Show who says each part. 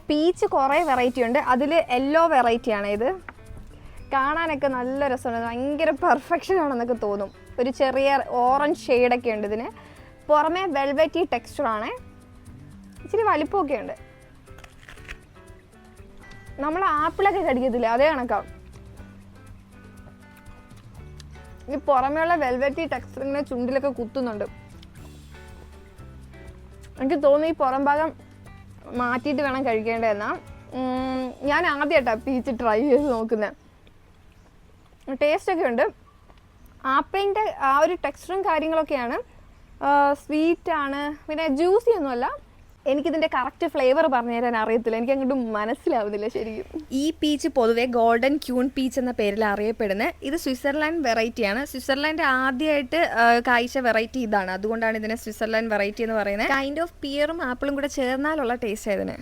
Speaker 1: Peach കുറേ variety ഉണ്ട്. അതിൽ യെല്ലോ വെറൈറ്റിയാണ് ഇത്. കാണാനൊക്കെ നല്ല രസമാണ്, ഭയങ്കര പെർഫെക്ഷൻ ആണെന്നൊക്കെ തോന്നും. ഒരു ചെറിയ ഓറഞ്ച് ഷെയ്ഡൊക്കെ ഉണ്ട് ഇതിന്. പുറമെ വെൽവെറ്റി ടെക്സ്ചറാണ്, ഇച്ചിരി വലിപ്പമൊക്കെ ഉണ്ട്. നമ്മൾ ആപ്പിളൊക്കെ കടിക്കത്തില്ല അതേ കണക്കാവും. ഈ പുറമെയുള്ള വെൽവെറ്റി ടെക്സ്ചർ ഇങ്ങനെ ചുണ്ടിലൊക്കെ കുത്തുന്നുണ്ട്. എനിക്ക് തോന്നുന്നു ഈ പുറം ഭാഗം മാറ്റിയിട്ട് വേണം കഴിക്കേണ്ടതെന്നാ. ഞാൻ ആദ്യമായിട്ടാണ് പീച്ച് ട്രൈ ചെയ്ത് നോക്കുന്നത്. ടേസ്റ്റൊക്കെ ഉണ്ട്. ആപ്പിളിൻ്റെ ആ ഒരു ടെക്സ്ചറും കാര്യങ്ങളൊക്കെയാണ്. സ്വീറ്റാണ്, പിന്നെ ജ്യൂസി ഒന്നുമല്ല. എനിക്കിതിൻ്റെ കറക്റ്റ് ഫ്ലേവർ പറഞ്ഞു തരാൻ അറിയത്തില്ല, എനിക്ക് അങ്ങോട്ട് മനസ്സിലാവുന്നില്ല ശരിക്കും. ഈ പീച്ച് പൊതുവെ ഗോൾഡൻ ക്യൂൺ പീച്ച് എന്ന പേരിൽ അറിയപ്പെടുന്നത്. ഇത് സ്വിറ്റ്സർലാൻഡ് വെറൈറ്റിയാണ്. സ്വിറ്റ്സർലാൻഡ് ആദ്യമായിട്ട് കായ്ച്ച വെറൈറ്റി ഇതാണ്, അതുകൊണ്ടാണ് ഇതിനെ സ്വിറ്റ്സർലാൻഡ് വെറൈറ്റി എന്ന് പറയുന്നത്. കൈൻഡ് ഓഫ് പിയറും ആപ്പിളും കൂടെ ചേർന്നാലുള്ള ടേസ്റ്റ് ആയതിന്.